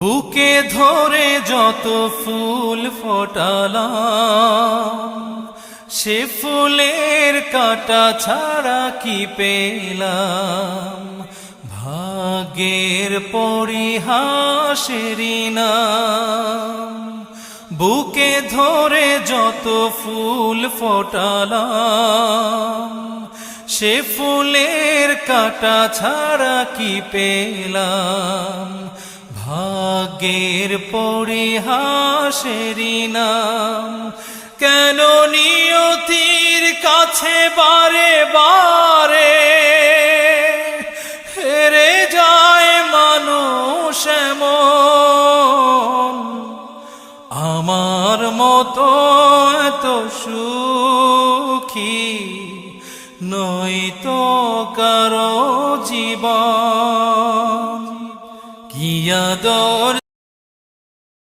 বুকে ধরে যত ফুল ফোটালাম, সে ফুলের কাঁটা ছাড়া কি পেলাম। ভাগ্যের পরিহাসেরই নাম। বুকে ধরে যত ফুল ফোটালাম, সে ফুলের কাঁটা ছাড়া কি পেলাম। ভাগ্যের পরিহাসেরই নাম। কেন নিয়তির কাছে বারে বারে হেরে যায় মানুষ এমন। আমার মতো এত সুখী নয়তো কারো জীবন। কি আদর